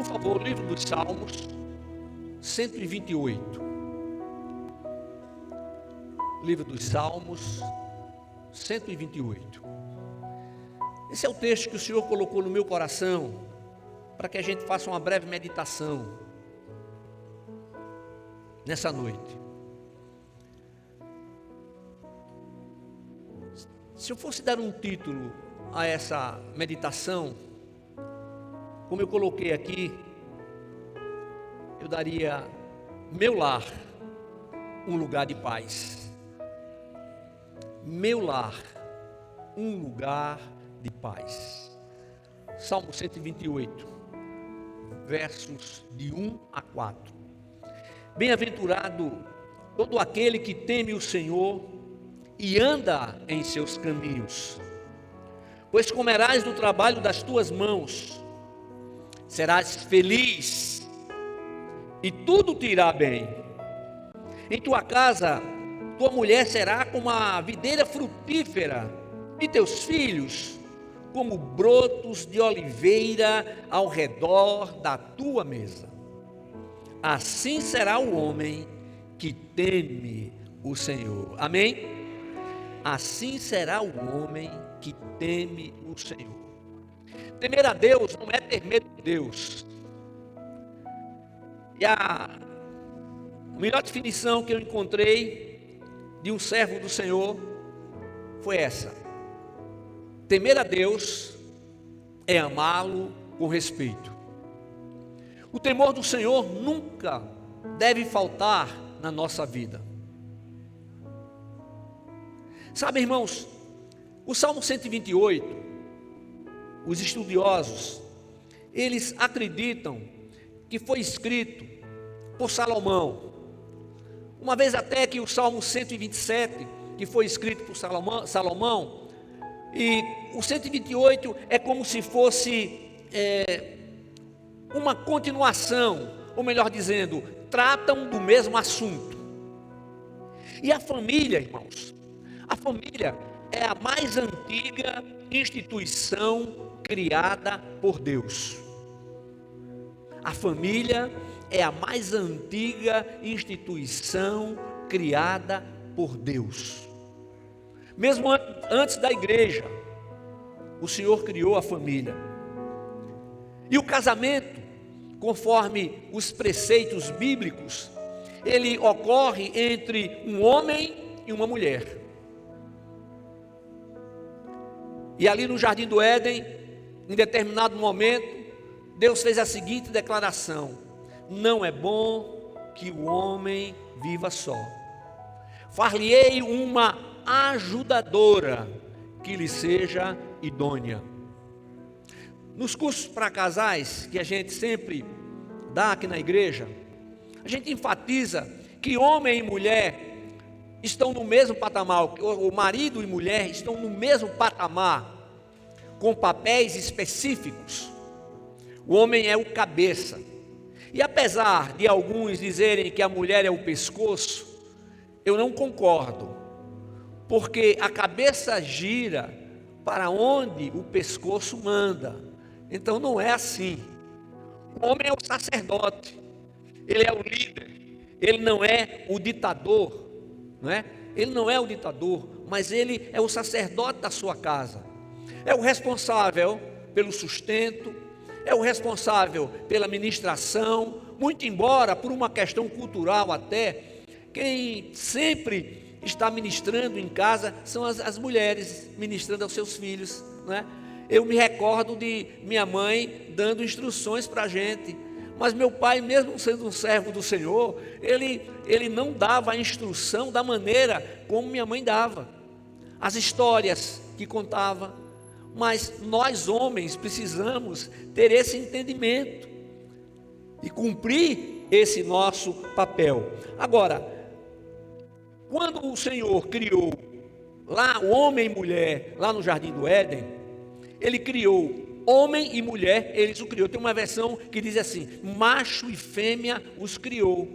Por favor, livro dos Salmos, 128. Livro dos Salmos, 128. Esse é o texto que o Senhor colocou no meu coração, para que a gente faça uma breve meditação nessa noite. Se eu fosse dar um título a essa meditação, como eu coloquei aqui, eu daria: meu lar, um lugar de paz. Meu lar, um lugar de paz. Salmo 128, versos de 1 a 4. Bem-aventurado todo aquele que teme o Senhor e anda em seus caminhos, pois comerás do trabalho das tuas mãos, serás feliz e tudo te irá bem. Em tua casa, tua mulher será como a videira frutífera, e teus filhos como brotos de oliveira ao redor da tua mesa. Assim será o homem que teme o Senhor. Amém? Assim será o homem que teme o Senhor. Temer a Deus não é ter medo de Deus. E a melhor definição que eu encontrei de um servo do Senhor foi essa: temer a Deus é amá-lo com respeito. O temor do Senhor nunca deve faltar na nossa vida. Sabe, irmãos, o Salmo 128, os estudiosos, eles acreditam que foi escrito por Salomão. Uma vez até que o Salmo 127, que foi escrito por Salomão, e o 128 é como se fosse uma continuação, ou melhor dizendo, tratam do mesmo assunto. E a família, irmãos, a família é a mais antiga instituição criada por Deus. A família é a mais antiga instituição criada por Deus. Mesmo antes da igreja, o Senhor criou a família. E o casamento, conforme os preceitos bíblicos, ele ocorre entre um homem e uma mulher. E ali no Jardim do Éden, em determinado momento, Deus fez a seguinte declaração: não é bom que o homem viva só. Far-lhe-ei uma ajudadora que lhe seja idônea. Nos cursos para casais que a gente sempre dá aqui na igreja, a gente enfatiza que homem e mulher estão no mesmo patamar, o marido e mulher estão no mesmo patamar, com papéis específicos. O homem é o cabeça. E apesar de alguns dizerem que a mulher é o pescoço, eu não concordo, porque a cabeça gira para onde o pescoço manda. Então não é assim. O homem é o sacerdote, ele é o líder, ele não é o ditador, não é? Ele não é o ditador, mas ele é o sacerdote da sua casa. É o responsável pelo sustento, é o responsável pela ministração, muito embora por uma questão cultural até, quem sempre está ministrando em casa são as mulheres ministrando aos seus filhos, não é? Eu me recordo de minha mãe dando instruções para a gente, mas meu pai, mesmo sendo um servo do Senhor, ele não dava a instrução da maneira como minha mãe dava, as histórias que contava. Mas nós homens precisamos ter esse entendimento e cumprir esse nosso papel. Agora, quando o Senhor criou lá o homem e mulher, lá no Jardim do Éden, ele criou homem e mulher, ele os criou. Tem uma versão que diz assim: macho e fêmea os criou.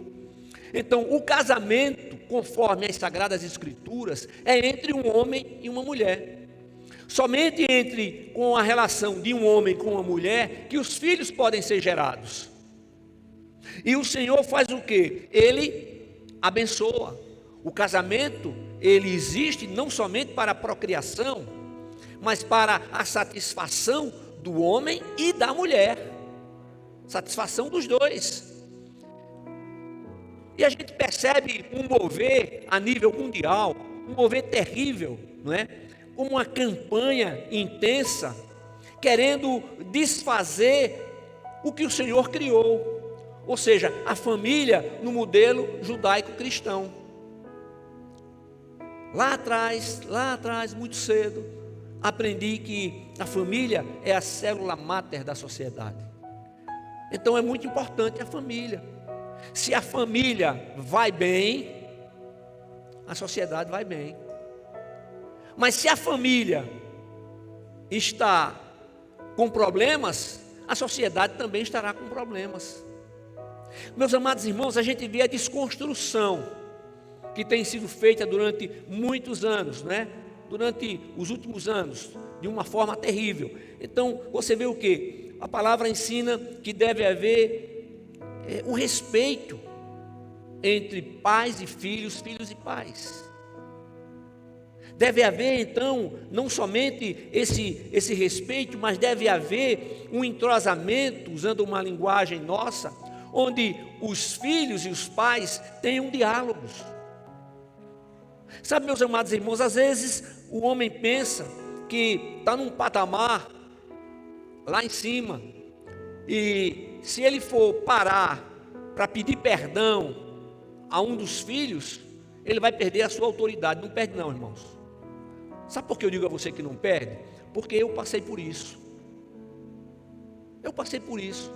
Então, o casamento, conforme as Sagradas Escrituras, é entre um homem e uma mulher. Somente com a relação de um homem com uma mulher que os filhos podem ser gerados. E o Senhor faz o quê? Ele abençoa. O casamento, ele existe não somente para a procriação, mas para a satisfação do homem e da mulher. Satisfação dos dois. E a gente percebe um mover a nível mundial, um mover terrível, não é? Como uma campanha intensa, querendo desfazer o que o Senhor criou. Ou seja, a família no modelo judaico-cristão. Lá atrás, muito cedo, aprendi que a família é a célula máter da sociedade. Então é muito importante a família. Se a família vai bem, a sociedade vai bem. Mas se a família está com problemas, a sociedade também estará com problemas. Meus amados irmãos, a gente vê a desconstrução que tem sido feita durante muitos anos, né? Durante os últimos anos, de uma forma terrível. Então, você vê o quê? A palavra ensina que deve haver o respeito entre pais e filhos, filhos e pais. Deve haver, então, não somente esse respeito, mas deve haver um entrosamento, usando uma linguagem nossa, onde os filhos e os pais tenham diálogos. Sabe, meus amados irmãos, às vezes o homem pensa que está num patamar lá em cima, e se ele for parar para pedir perdão a um dos filhos, ele vai perder a sua autoridade. Não perde não, irmãos. Sabe por que eu digo a você que não perde? Porque eu passei por isso. Eu passei por isso.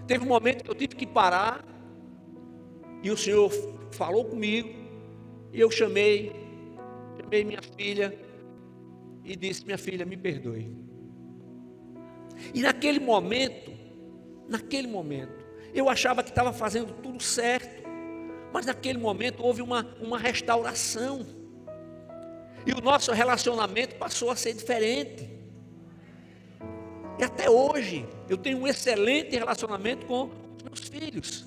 Teve um momento que eu tive que parar, e o Senhor falou comigo, e eu chamei minha filha, e disse: minha filha, me perdoe. E naquele momento, eu achava que estava fazendo tudo certo, mas naquele momento houve uma restauração, e o nosso relacionamento passou a ser diferente. E até hoje eu tenho um excelente relacionamento com os meus filhos.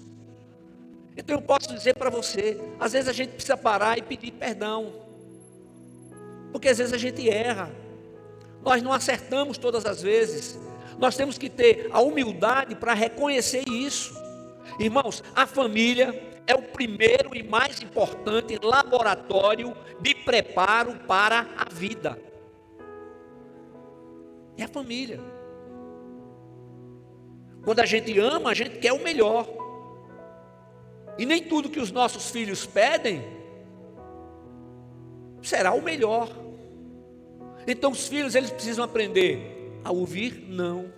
Então eu posso dizer para você, às vezes a gente precisa parar e pedir perdão, porque às vezes a gente erra, nós não acertamos todas as vezes. Nós temos que ter a humildade para reconhecer isso. Irmãos, a família é o primeiro e mais importante laboratório de preparo para a vida. É a família. Quando a gente ama, a gente quer o melhor. E nem tudo que os nossos filhos pedem será o melhor. Então os filhos, eles precisam aprender a ouvir não,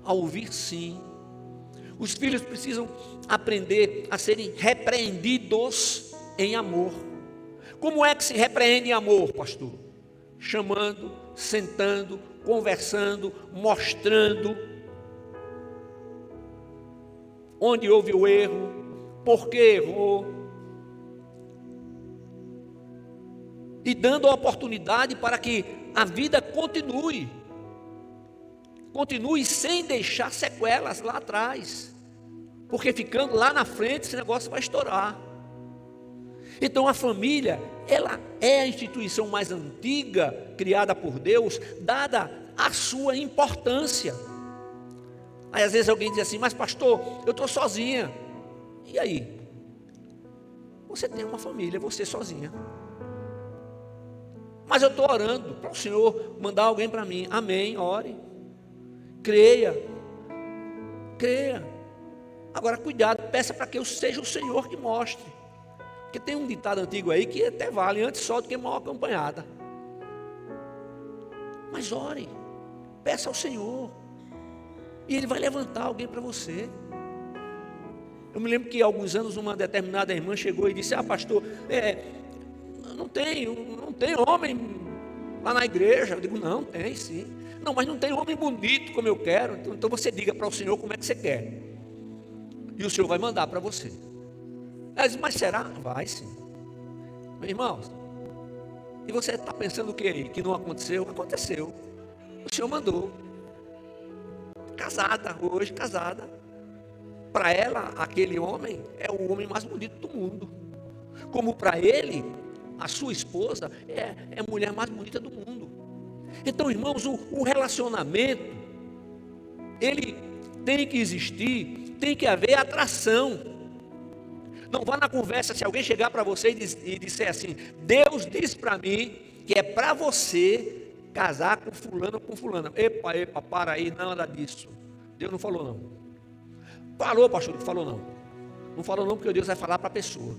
a ouvir sim. Os filhos precisam aprender a serem repreendidos em amor. Como é que se repreende em amor, pastor? Chamando, sentando, conversando, mostrando onde houve o erro, por que errou, e dando a oportunidade para que a vida continue sem deixar sequelas lá atrás, porque ficando lá na frente esse negócio vai estourar. Então a família, ela é a instituição mais antiga criada por Deus, dada a sua importância. Aí às vezes alguém diz assim: mas pastor, eu estou sozinha. E aí? Você tem uma família, você sozinha. Mas eu estou orando para o Senhor mandar alguém para mim. Amém, ore. Creia. Agora cuidado, peça para que seja o Senhor que mostre. Porque tem um ditado antigo aí que até vale: antes só do que mal acompanhada. Mas ore, peça ao Senhor, e Ele vai levantar alguém para você. Eu me lembro que há alguns anos uma determinada irmã chegou e disse: ah, pastor, não tem homem lá na igreja. Eu digo: não, tem sim. Não, mas não tem homem bonito como eu quero. Então você diga para o Senhor como é que você quer, e o Senhor vai mandar para você. Ela disse: mas será? Vai sim. Meus irmãos, E você está pensando o que? Que não aconteceu? Aconteceu. O Senhor mandou. Casada, hoje casada. Para ela, aquele homem é o homem mais bonito do mundo. Como para ele, a sua esposa é a mulher mais bonita do mundo. Então, irmãos, o relacionamento, ele tem que existir, tem que haver atração. Não vá na conversa, se alguém chegar para você e disser assim: Deus disse para mim que é para você casar com fulano ou com fulana. Epa, para aí, nada disso. Deus não falou não. Falou, pastor, não falou não. Não falou não, porque Deus vai falar para a pessoa.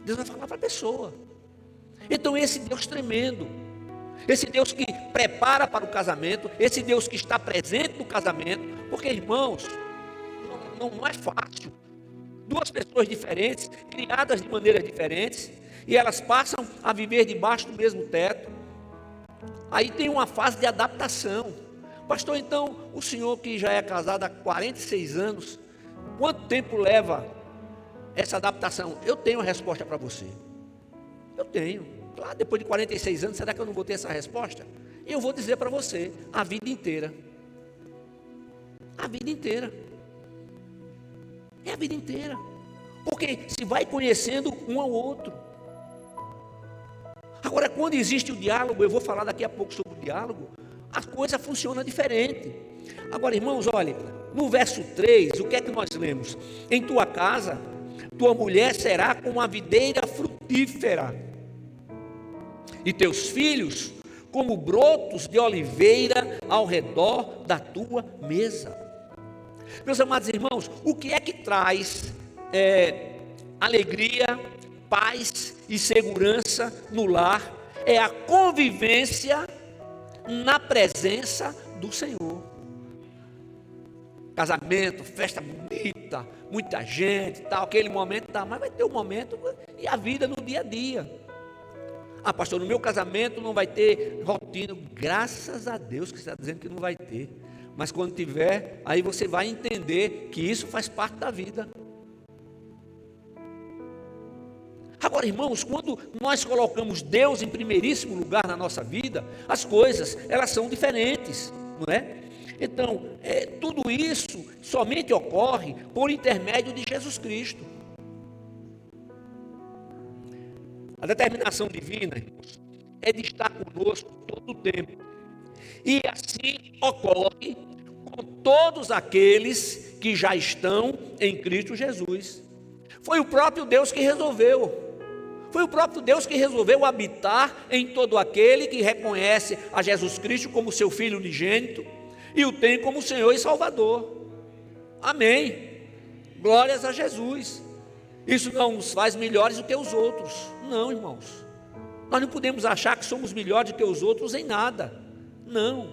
Deus vai falar para a pessoa. Então esse Deus tremendo, esse Deus que prepara para o casamento, esse Deus que está presente no casamento, porque, irmãos, não é fácil. Duas pessoas diferentes, criadas de maneiras diferentes, e elas passam a viver debaixo do mesmo teto. Aí tem uma fase de adaptação. Pastor, então, o senhor que já é casado há 46 anos, quanto tempo leva essa adaptação? Eu tenho a resposta para você. Eu tenho. Claro, depois de 46 anos, será que eu não vou ter essa resposta? E eu vou dizer para você, a vida inteira. A vida inteira. É a vida inteira. Porque se vai conhecendo um ao outro. Agora, quando existe o diálogo, eu vou falar daqui a pouco sobre o diálogo, a coisa funciona diferente. Agora, irmãos, olha, no verso 3, o que é que nós lemos? Em tua casa, tua mulher será como uma videira frutífera, e teus filhos como brotos de oliveira ao redor da tua mesa. Meus amados irmãos, o que é que traz alegria, paz e segurança no lar? É a convivência na presença do Senhor. Casamento, festa bonita, muita gente, tal, aquele momento, tá, mas vai ter um momento e a vida no dia a dia. Ah, pastor, no meu casamento não vai ter rotina. Graças a Deus que você está dizendo que não vai ter. Mas quando tiver, aí você vai entender que isso faz parte da vida. Agora, irmãos, quando nós colocamos Deus em primeiríssimo lugar na nossa vida, as coisas, elas são diferentes, não é? Então, tudo isso somente ocorre por intermédio de Jesus Cristo. A determinação divina, irmãos, é de estar conosco todo o tempo. E assim ocorre com todos aqueles que já estão em Cristo Jesus. Foi o próprio Deus que resolveu. Foi o próprio Deus que resolveu habitar em todo aquele que reconhece a Jesus Cristo como seu Filho unigênito e o tem como Senhor e Salvador. Amém. Glórias a Jesus. Isso não nos faz melhores do que os outros. Não, irmãos. Nós não podemos achar que somos melhores do que os outros em nada. Não.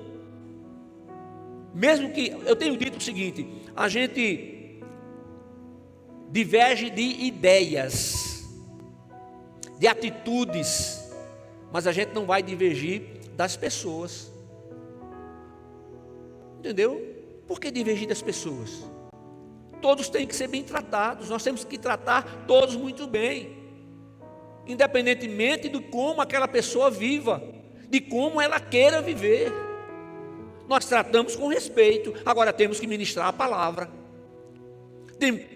Mesmo que, eu tenho dito o seguinte, a gente diverge de ideias, de atitudes, mas a gente não vai divergir das pessoas. Entendeu? Por que divergir das pessoas? Todos têm que ser bem tratados, nós temos que tratar todos muito bem, independentemente de como aquela pessoa viva, de como ela queira viver. Nós tratamos com respeito. Agora temos que ministrar a palavra.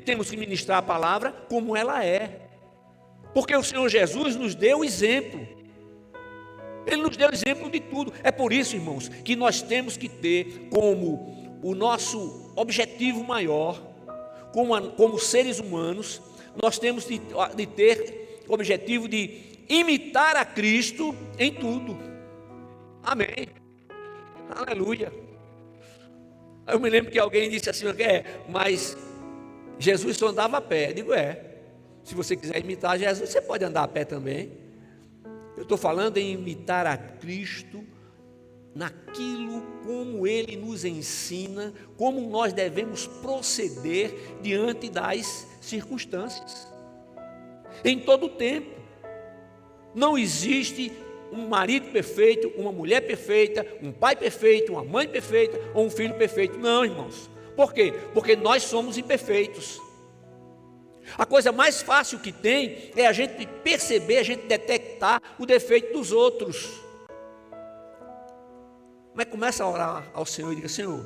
Temos que ministrar a palavra como ela é. Porque o Senhor Jesus nos deu exemplo. Ele nos deu exemplo de tudo. É por isso, irmãos, que nós temos que ter como o nosso objetivo maior, como seres humanos, nós temos de ter o objetivo de imitar a Cristo em tudo. Amém. Aleluia. Eu me lembro que alguém disse assim, mas Jesus só andava a pé. Eu digo, se você quiser imitar Jesus, você pode andar a pé também. Eu estou falando em imitar a Cristo naquilo como Ele nos ensina, como nós devemos proceder diante das circunstâncias. Em todo o tempo. Não existe um marido perfeito, uma mulher perfeita, um pai perfeito, uma mãe perfeita ou um filho perfeito. Não, irmãos. Por quê? Porque nós somos imperfeitos. A coisa mais fácil que tem é a gente perceber, a gente detectar o defeito dos outros. Mas começa a orar ao Senhor e diga: Senhor,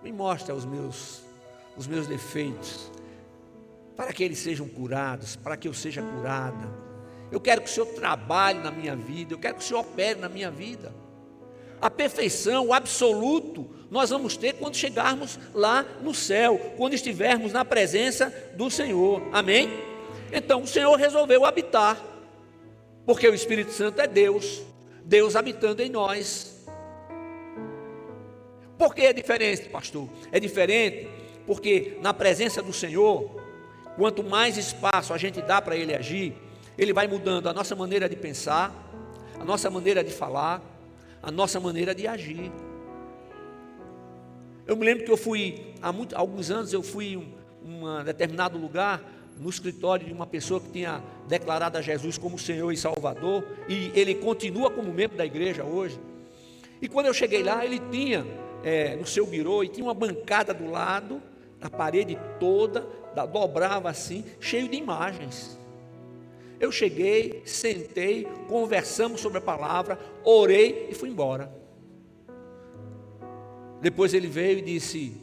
me mostra os meus defeitos, para que eles sejam curados, para que eu seja curada. Eu quero que o Senhor trabalhe na minha vida, eu quero que o Senhor opere na minha vida. A perfeição, o absoluto, nós vamos ter quando chegarmos lá no céu, quando estivermos na presença do Senhor, amém? Então o Senhor resolveu habitar, porque o Espírito Santo é Deus, Deus habitando em nós. Por que é diferente, pastor? É diferente porque na presença do Senhor, quanto mais espaço a gente dá para Ele agir, Ele vai mudando a nossa maneira de pensar, a nossa maneira de falar, a nossa maneira de agir. Eu me lembro que eu fui, há alguns anos, eu fui em um determinado lugar, no escritório de uma pessoa que tinha declarado a Jesus como Senhor e Salvador, e ele continua como membro da igreja hoje. E quando eu cheguei lá, ele tinha no seu birô, e tinha uma bancada do lado, a parede toda, dobrava assim, cheio de imagens. Eu cheguei, sentei, conversamos sobre a palavra, orei e fui embora. Depois ele veio e disse: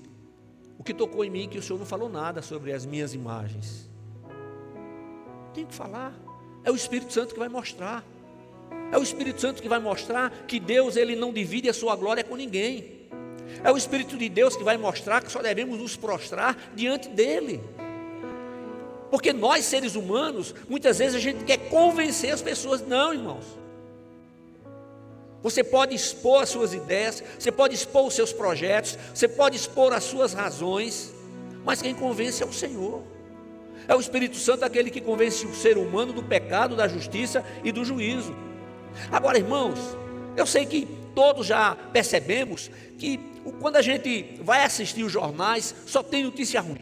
o que tocou em mim é que o Senhor não falou nada sobre as minhas imagens. Tem que falar, é o Espírito Santo que vai mostrar. É o Espírito Santo que vai mostrar que Deus, Ele não divide a sua glória com ninguém. É o Espírito de Deus que vai mostrar que só devemos nos prostrar diante dEle. Porque nós, seres humanos, muitas vezes a gente quer convencer as pessoas. Não, irmãos. Você pode expor as suas ideias, você pode expor os seus projetos, você pode expor as suas razões, mas quem convence é o Senhor. É o Espírito Santo aquele que convence o ser humano do pecado, da justiça e do juízo. Agora, irmãos, eu sei que todos já percebemos que quando a gente vai assistir os jornais, só tem notícia ruim.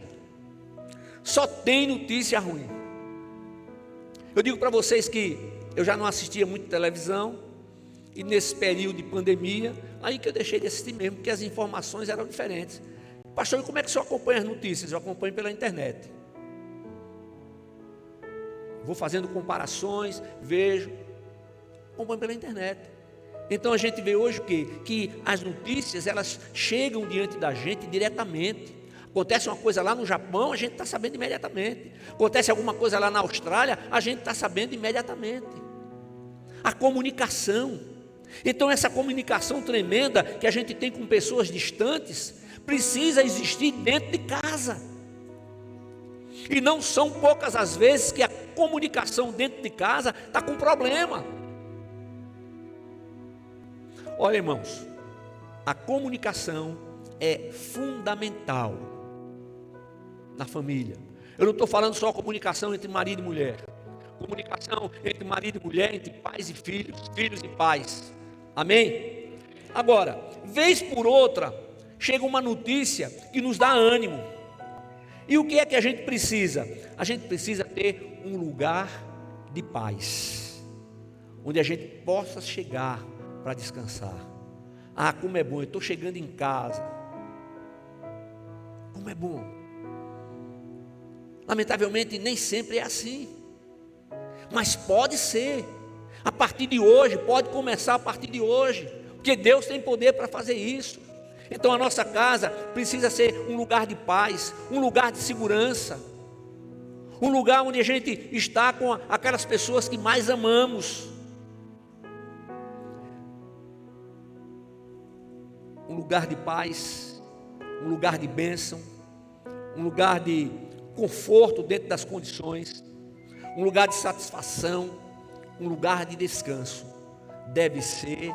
Só tem notícia ruim. Eu digo para vocês que eu já não assistia muito televisão, e nesse período de pandemia, aí que eu deixei de assistir mesmo, porque as informações eram diferentes. Pastor, e como é que o senhor acompanha as notícias? Eu acompanho pela internet. Vou fazendo comparações, vejo, acompanho pela internet. Então a gente vê hoje o quê? Que as notícias, elas chegam diante da gente diretamente. Acontece uma coisa lá no Japão, a gente está sabendo imediatamente. Acontece alguma coisa lá na Austrália, a gente está sabendo imediatamente. A comunicação. Então essa comunicação tremenda que a gente tem com pessoas distantes, precisa existir dentro de casa. E não são poucas as vezes que a comunicação dentro de casa está com problema. Olha, irmãos, a comunicação é fundamental na família. Eu não estou falando só comunicação entre marido e mulher. Comunicação entre marido e mulher, entre pais e filhos, filhos e pais. Amém? Agora, vez por outra, chega uma notícia que nos dá ânimo. E o que é que a gente precisa? A gente precisa ter um lugar de paz, onde a gente possa chegar para descansar. Ah, como é bom, eu estou chegando em casa. Como é bom. Lamentavelmente nem sempre é assim, mas pode ser. A partir de hoje, pode começar a partir de hoje, porque Deus tem poder para fazer isso. Então a nossa casa precisa ser um lugar de paz, um lugar de segurança, um lugar onde a gente está com aquelas pessoas que mais amamos, um lugar de paz, um lugar de bênção, um lugar de conforto dentro das condições, um lugar de satisfação, um lugar de descanso. Deve ser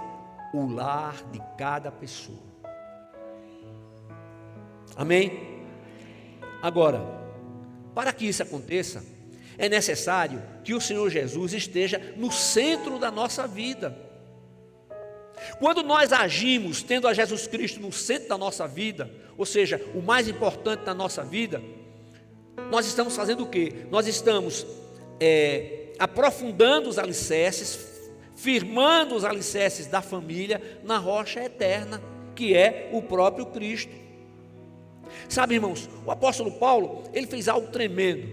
o lar de cada pessoa. Amém? Agora, para que isso aconteça, é necessário que o Senhor Jesus esteja no centro da nossa vida. Quando nós agimos tendo a Jesus Cristo no centro da nossa vida, ou seja, o mais importante da nossa vida, nós estamos fazendo o quê? Nós estamos aprofundando os alicerces, firmando os alicerces da família na rocha eterna, que é o próprio Cristo. Sabe, irmãos, o apóstolo Paulo, ele fez algo tremendo.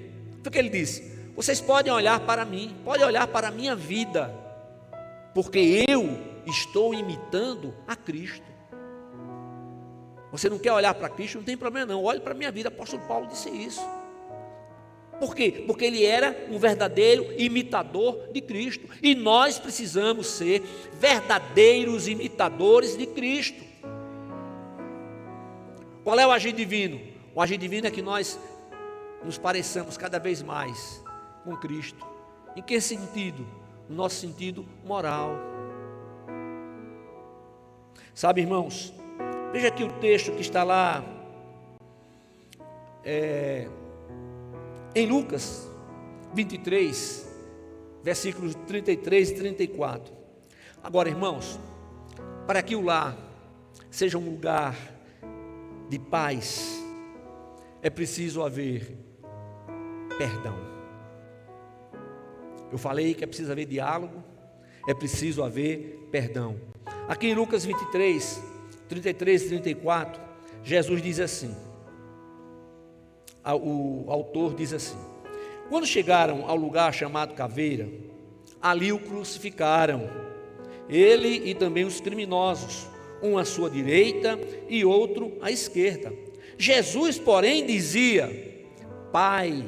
Foi o que ele disse: vocês podem olhar para mim, podem olhar para a minha vida, porque eu estou imitando a Cristo. Você não quer olhar para Cristo? Não tem problema não, olhe para a minha vida. O apóstolo Paulo disse isso. Por quê? Porque ele era um verdadeiro imitador de Cristo, e nós precisamos ser verdadeiros imitadores de Cristo. Qual é o agir divino? O agir divino é que nós nos pareçamos cada vez mais com Cristo. Em que sentido? No nosso sentido moral. Sabe, irmãos, veja aqui o texto que está lá em Lucas 23, versículos 33 e 34. Agora, irmãos, para que o lar seja um lugar de paz, é preciso haver perdão. Eu falei que é preciso haver diálogo, é preciso haver perdão. Aqui em Lucas 23, 33 e 34, Jesus diz assim, o autor diz assim: quando chegaram ao lugar chamado Caveira, ali o crucificaram, ele e também os criminosos, um à sua direita e outro à esquerda. Jesus, porém, dizia: Pai,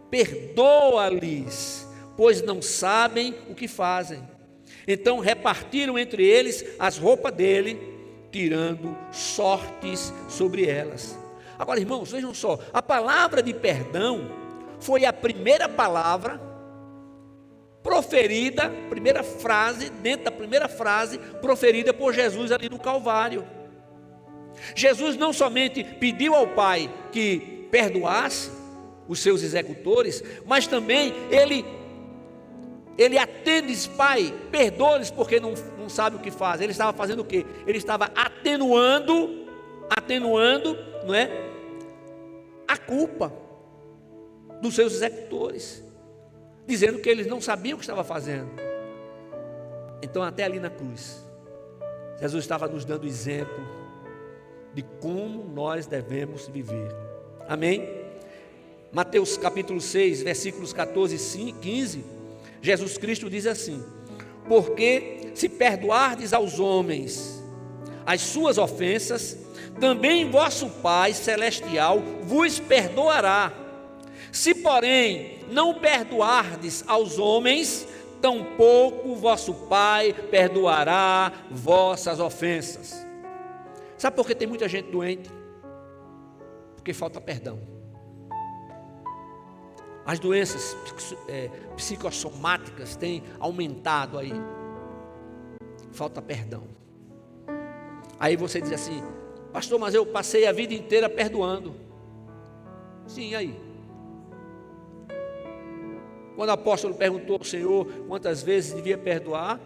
perdoa-lhes, pois não sabem o que fazem. Então repartiram entre eles as roupas dele, tirando sortes sobre elas. Agora, irmãos, vejam só, a palavra de perdão foi a primeira palavra proferida, primeira frase, dentro da primeira frase proferida por Jesus ali no Calvário. Jesus não somente pediu ao Pai que perdoasse os seus executores, mas também ele atende, diz: Pai, perdoa-lhes porque não sabe o que faz. Ele estava fazendo o quê? Ele estava atenuando, não é, a culpa dos seus executores, dizendo que eles não sabiam o que estava fazendo. Então, até ali na cruz, Jesus estava nos dando exemplo de como nós devemos viver. Amém? Mateus capítulo 6, versículos 14 e 15, Jesus Cristo diz assim: porque se perdoardes aos homens as suas ofensas, também vosso Pai Celestial vos perdoará. Se, porém, não perdoardes aos homens, tampouco vosso Pai perdoará vossas ofensas. Sabe por que tem muita gente doente? Porque falta perdão. As doenças psicossomáticas têm aumentado aí. Falta perdão. Aí você diz assim: pastor, mas eu passei a vida inteira perdoando. Sim, aí. Quando o apóstolo perguntou ao Senhor quantas vezes devia perdoar,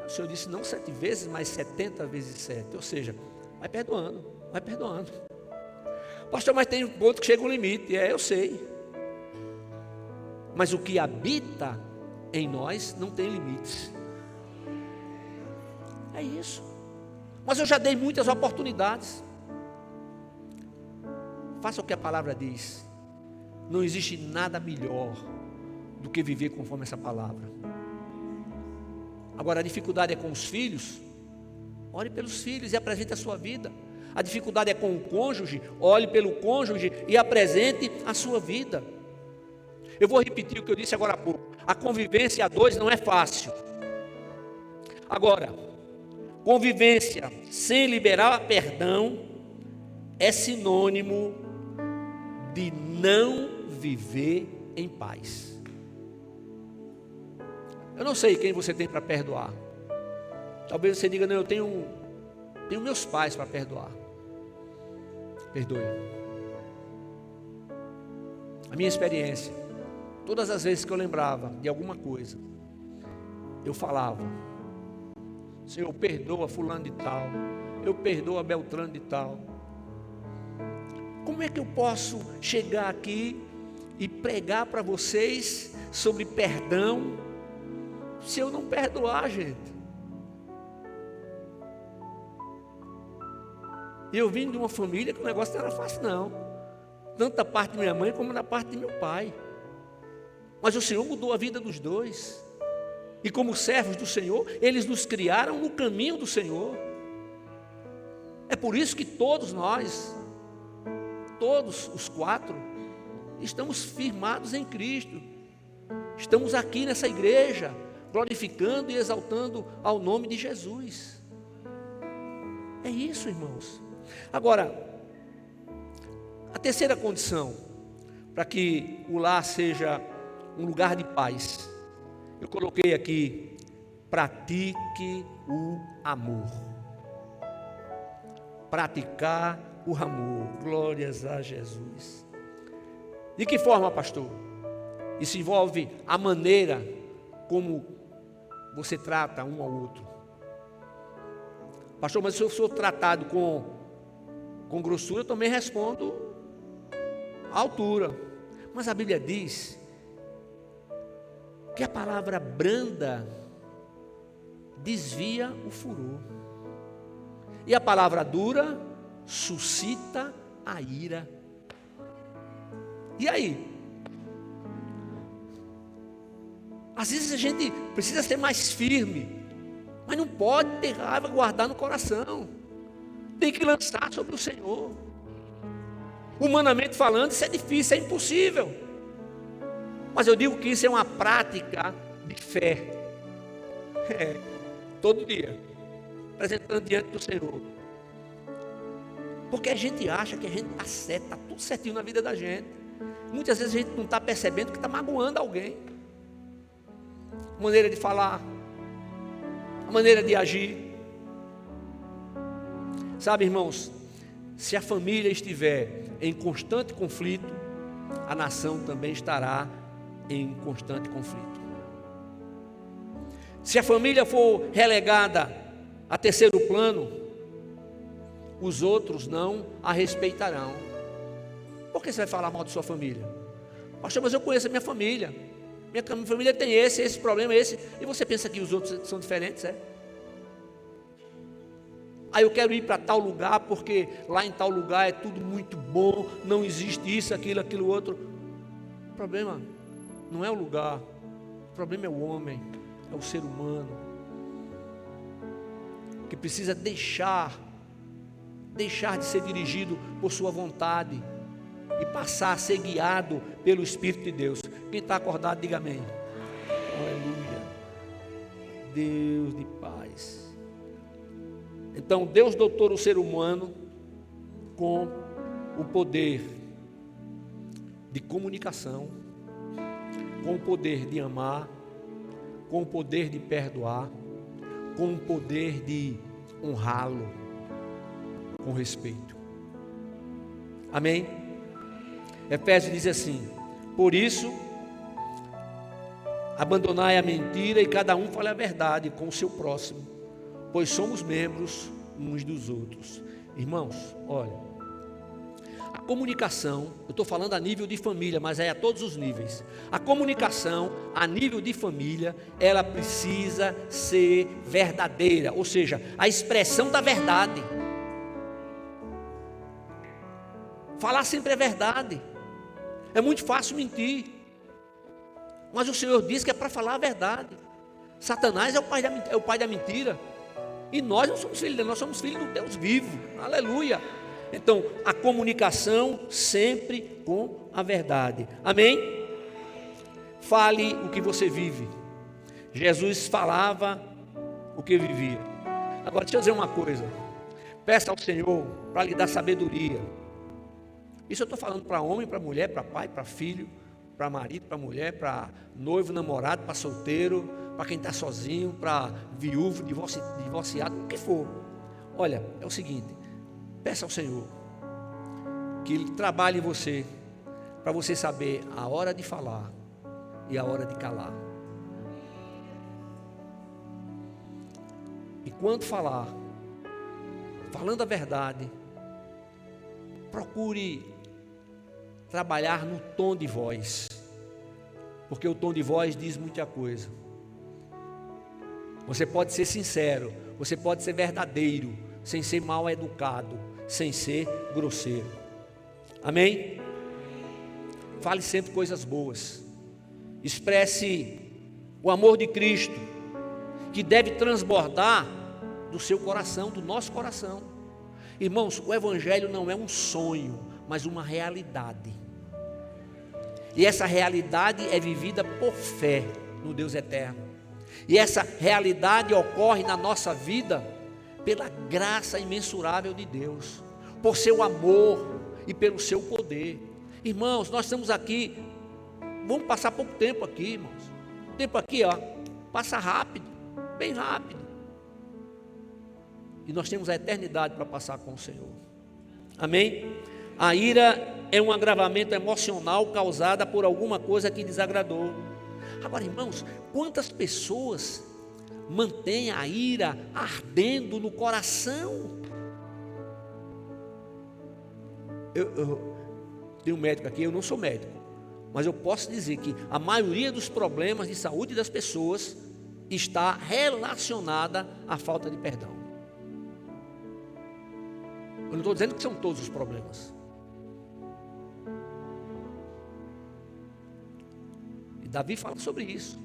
o Senhor disse: não 7 vezes, mas 70 vezes 7. Ou seja, vai perdoando, vai perdoando. Pastor, mas tem um ponto que chega um limite. Eu sei. Mas o que habita em nós não tem limites. É isso. Mas eu já dei muitas oportunidades. Faça o que a palavra diz. Não existe nada melhor do que viver conforme essa palavra. Agora, a dificuldade é com os filhos. Ore pelos filhos e apresente a sua vida. A dificuldade é com o cônjuge. Olhe pelo cônjuge e apresente a sua vida. Eu vou repetir o que eu disse agora há pouco. A convivência a dois não é fácil. Agora, convivência sem liberar perdão é sinônimo de não viver em paz. Eu não sei quem você tem para perdoar. Talvez você diga: não, eu tenho meus pais para perdoar. Perdoe. A minha experiência, todas as vezes que eu lembrava de alguma coisa, eu falava: Senhor, perdoa fulano de tal, eu perdoo a Beltrano de tal. Como é que eu posso chegar aqui e pregar para vocês sobre perdão, se eu não perdoar, gente? E eu vim de uma família que o negócio não era fácil não, tanto da parte de minha mãe como da parte de meu pai. Mas o Senhor mudou a vida dos dois. E como servos do Senhor, eles nos criaram no caminho do Senhor. É por isso que todos nós, todos os quatro, estamos firmados em Cristo. Estamos aqui nessa igreja, glorificando e exaltando ao nome de Jesus. É isso, irmãos. Agora, a terceira condição para que o lar seja um lugar de paz, eu coloquei aqui: pratique o amor. Praticar o amor. Glórias a Jesus. De que forma, pastor? Isso envolve a maneira como você trata um ao outro. Pastor, mas se eu sou tratado com grossura, eu também respondo à altura. Mas a Bíblia diz que a palavra branda desvia o furor, e a palavra dura suscita a ira. E aí? Às vezes a gente precisa ser mais firme, mas não pode ter raiva, guardar no coração. Tem que lançar sobre o Senhor. Humanamente falando, isso é difícil, é impossível. Mas eu digo que isso é uma prática de fé. Todo dia, apresentando diante do Senhor. Porque a gente acha que a gente está certo, está tudo certinho na vida da gente. Muitas vezes a gente não está percebendo que está magoando alguém. A maneira de falar, a maneira de agir. Sabe, irmãos, se a família estiver em constante conflito, a nação também estará em constante conflito. Se a família for relegada a terceiro plano, os outros não a respeitarão. Por que você vai falar mal de sua família? Pastor, mas eu conheço a minha família. Minha família tem esse problema, esse. E você pensa que os outros são diferentes, é? Aí eu quero ir para tal lugar, porque lá em tal lugar é tudo muito bom, não existe isso, aquilo outro. O problema não é o lugar, o problema é o homem, é o ser humano, que precisa deixar de ser dirigido por sua vontade e passar a ser guiado pelo Espírito de Deus. Quem está acordado, diga amém. Aleluia. Deus de paz. Então Deus dotou o ser humano com o poder de comunicação, com o poder de amar, com o poder de perdoar, com o poder de honrá-lo com respeito. Amém? Efésios diz assim: por isso, abandonai a mentira e cada um fale a verdade com o seu próximo, pois somos membros uns dos outros. Irmãos, olha, a comunicação, eu estou falando a nível de família, mas é a todos os níveis. A comunicação a nível de família, ela precisa ser verdadeira, ou seja, a expressão da verdade. Falar sempre é verdade. É muito fácil mentir, mas o Senhor diz que é para falar a verdade. Satanás é o pai da mentira. E nós não somos filhos dele, nós somos filhos do Deus vivo. Aleluia. Então, a comunicação sempre com a verdade. Amém? Fale o que você vive. Jesus falava o que vivia. Agora, deixa eu dizer uma coisa. Peça ao Senhor para lhe dar sabedoria. Isso eu estou falando para homem, para mulher, para pai, para filho, para marido, para mulher, para noivo, namorado, para solteiro, para quem está sozinho, para viúvo, divorciado, o que for. Olha, é o seguinte: peça ao Senhor que Ele trabalhe em você, para você saber a hora de falar e a hora de calar. E quando falar, falando a verdade, procure trabalhar no tom de voz, porque o tom de voz diz muita coisa. Você pode ser sincero, você pode ser verdadeiro, sem ser mal educado, sem ser grosseiro. Amém? Fale sempre coisas boas Expresse o amor de Cristo, que deve transbordar do seu coração, do nosso coração. Irmãos, o Evangelho não é um sonho, mas uma realidade. E essa realidade é vivida por fé no Deus eterno. E essa realidade ocorre na nossa vida pela graça imensurável de Deus, por seu amor e pelo seu poder. Irmãos, nós estamos aqui, vamos passar pouco tempo aqui, irmãos. O tempo aqui, ó, passa rápido, bem rápido. E nós temos a eternidade para passar com o Senhor. Amém? A ira é um agravamento emocional causada por alguma coisa que desagradou. Agora, irmãos, quantas pessoas mantêm a ira ardendo no coração? Eu tenho um médico aqui, eu não sou médico, mas eu posso dizer que a maioria dos problemas de saúde das pessoas está relacionada à falta de perdão. Eu não estou dizendo que são todos os problemas. E Davi fala sobre isso.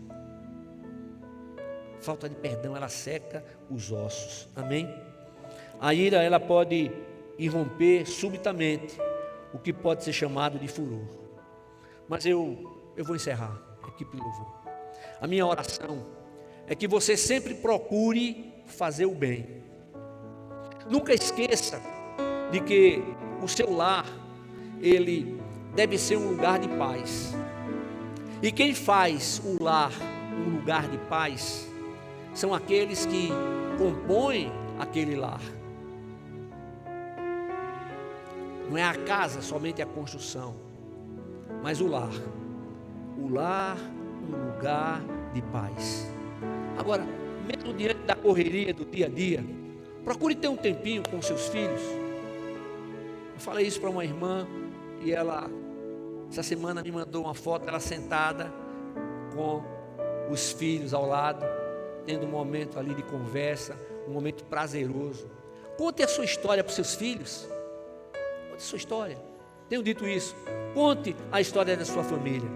Falta de perdão, ela seca os ossos. Amém? A ira, ela pode irromper subitamente, o que pode ser chamado de furor. Mas eu vou encerrar, equipe de louvor. A minha oração é que você sempre procure fazer o bem. Nunca esqueça de que o seu lar, ele deve ser um lugar de paz. E quem faz o lar um lugar de paz são aqueles que compõem aquele lar. Não é a casa somente a construção, mas o lar. O lar, um lugar de paz. Agora, mesmo diante da correria do dia a dia, procure ter um tempinho com seus filhos. Eu falei isso para uma irmã e ela, essa semana, me mandou uma foto, ela sentada com os filhos ao lado, tendo um momento ali de conversa, um momento prazeroso. Conte a sua história para os seus filhos. Conte a sua história. Tenho dito isso. Conte a história da sua família.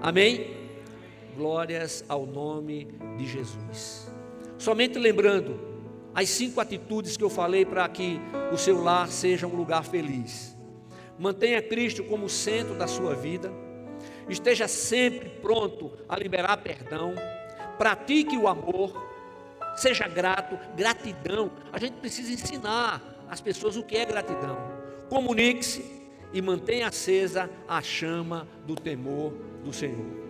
Amém? Glórias ao nome de Jesus. Somente lembrando as 5 atitudes que eu falei para que o seu lar seja um lugar feliz. Mantenha Cristo como centro da sua vida. Esteja sempre pronto a liberar perdão. Pratique o amor. Seja grato. Gratidão. A gente precisa ensinar às pessoas o que é gratidão. Comunique-se e mantenha acesa a chama do temor do Senhor.